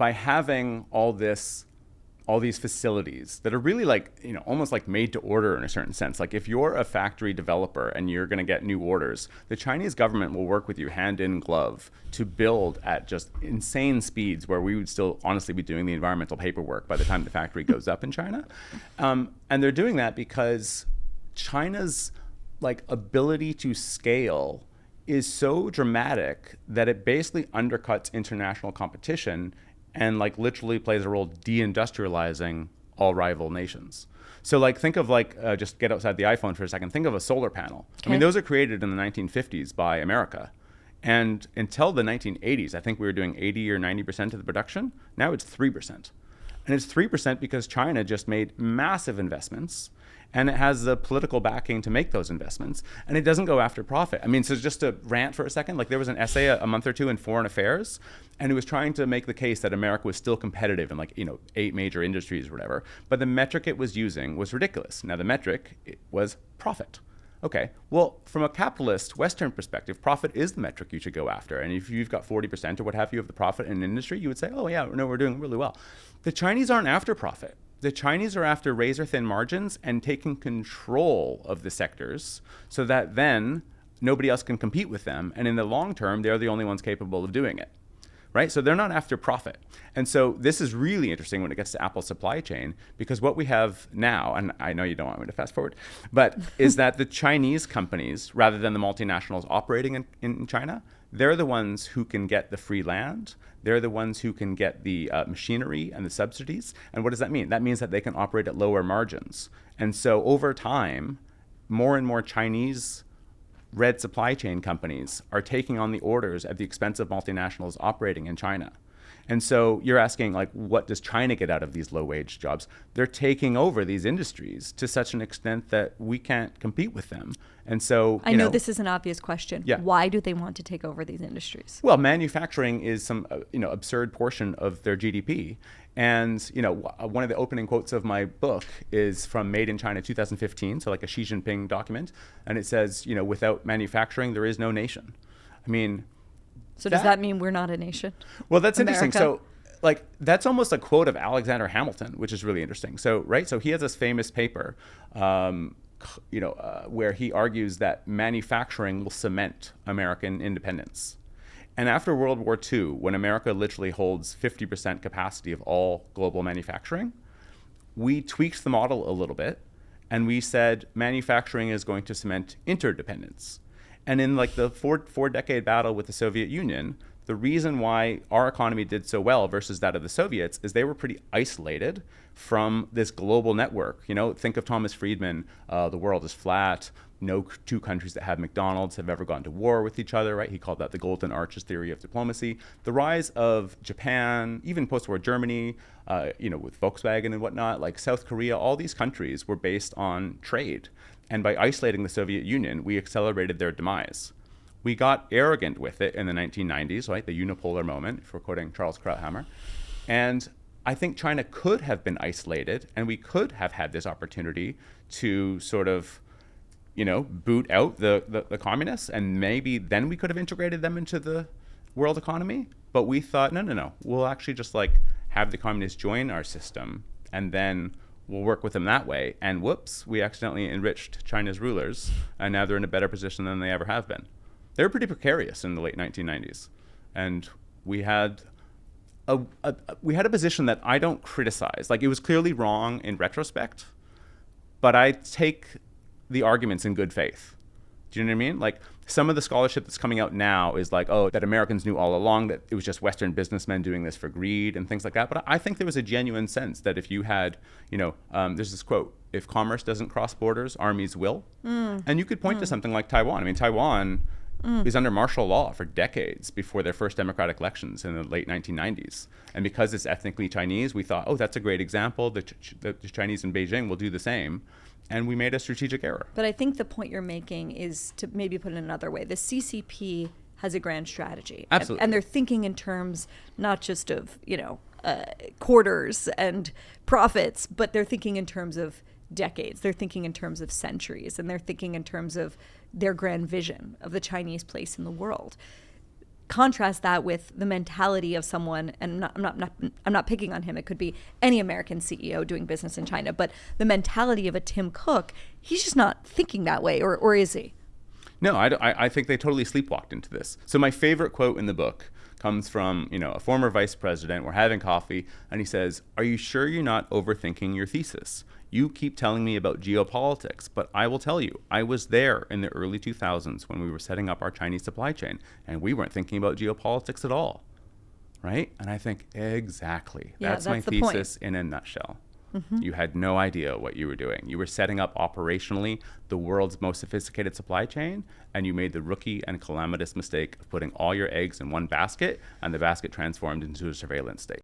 by having all these facilities that are really like, almost like made to order in a certain sense. Like if you're a factory developer and you're going to get new orders, the Chinese government will work with you hand in glove to build at just insane speeds where we would still honestly be doing the environmental paperwork by the time the factory goes up in China. And they're doing that because China's like ability to scale is so dramatic that it basically undercuts international competition and like literally plays a role deindustrializing all rival nations. So like think of like, just get outside the iPhone for a second, think of a solar panel. Okay. I mean, those are created in the 1950s by America. And until the 1980s, I think we were doing 80 or 90% of the production. Now it's 3%. And it's 3% because China just made massive investments and it has the political backing to make those investments, and it doesn't go after profit. I mean, so just to rant for a second, like there was an essay a month or two in Foreign Affairs, and it was trying to make the case that America was still competitive in like, 8 major industries or whatever, but the metric it was using was ridiculous. Now the metric was profit. Okay, well, from a capitalist Western perspective, profit is the metric you should go after. And if you've got 40% or what have you of the profit in an industry, you would say, oh yeah, no, we're doing really well. The Chinese aren't after profit. The Chinese are after razor-thin margins and taking control of the sectors so that then nobody else can compete with them. And in the long term, they're the only ones capable of doing it, right? So they're not after profit. And so this is really interesting when it gets to Apple's supply chain, because what we have now, and I know you don't want me to fast forward, but is that the Chinese companies, rather than the multinationals operating in China, they're the ones who can get the free land. They're the ones who can get the machinery and the subsidies. And what does that mean? That means that they can operate at lower margins. And so over time, more and more Chinese red supply chain companies are taking on the orders at the expense of multinationals operating in China. And so you're asking, like, what does China get out of these low-wage jobs? They're taking over these industries to such an extent that we can't compete with them. And so, I know this is an obvious question. Yeah. Why do they want to take over these industries? Well, manufacturing is some, absurd portion of their GDP. And, one of the opening quotes of my book is from Made in China 2015, so like a Xi Jinping document. And it says, without manufacturing, there is no nation. I mean... So does that mean we're not a nation? Well, that's America? interesting. So, that's almost a quote of Alexander Hamilton, which is really interesting. So, right? So he has this famous paper, where he argues that manufacturing will cement American independence. And after World War II, when America literally holds 50% capacity of all global manufacturing, we tweaked the model a little bit, and we said manufacturing is going to cement interdependence. And in like the four-decade battle with the Soviet Union, the reason why our economy did so well versus that of the Soviets is they were pretty isolated from this global network. Think of Thomas Friedman, the world is flat. No two countries that have McDonald's have ever gone to war with each other, right? He called that the Golden Arches theory of diplomacy. The rise of Japan, even post-war Germany, with Volkswagen and whatnot, like South Korea, all these countries were based on trade. And by isolating the Soviet Union, we accelerated their demise. We got arrogant with it in the 1990s, right? The unipolar moment, if we're quoting Charles Krauthammer. And I think China could have been isolated, and we could have had this opportunity to sort of, boot out the communists, and maybe then we could have integrated them into the world economy. But we thought, no, we'll actually just have the communists join our system, and then we'll work with them that way. And whoops, we accidentally enriched China's rulers, and now they're in a better position than they ever have been. They were pretty precarious in the late 1990s, and we had a position that I don't criticize. Like, it was clearly wrong in retrospect, but I take the arguments in good faith. Do you know what I mean? Like, some of the scholarship that's coming out now is like, oh, that Americans knew all along that it was just Western businessmen doing this for greed and things like that. But I think there was a genuine sense that if you had, there's this quote, if commerce doesn't cross borders, armies will. And you could point to something like Taiwan. I mean, Taiwan is under martial law for decades before their first democratic elections in the late 1990s. And because it's ethnically Chinese, we thought, oh, that's a great example. The Chinese in Beijing will do the same. And we made a strategic error. But I think the point you're making is, to maybe put it another way, the CCP has a grand strategy. Absolutely. And they're thinking in terms not just of, quarters and profits, but they're thinking in terms of decades. They're thinking in terms of centuries, and they're thinking in terms of their grand vision of the Chinese place in the world. contrast that with the mentality of someone, and I'm not picking on him. It could be any American CEO doing business in China, but the mentality of a Tim Cook, he's just not thinking that way, or is he? No, I think they totally sleepwalked into this. So my favorite quote in the book comes from, a former vice president. We're having coffee, and he says, "Are you sure you're not overthinking your thesis? You keep telling me about geopolitics, but I will tell you, I was there in the early 2000s when we were setting up our Chinese supply chain, and we weren't thinking about geopolitics at all." Right? And I think, exactly. Yeah, that's my the point. thesis in a nutshell. You had no idea what you were doing. You were setting up operationally the world's most sophisticated supply chain, and you made the rookie and calamitous mistake of putting all your eggs in one basket, and the basket transformed into a surveillance state.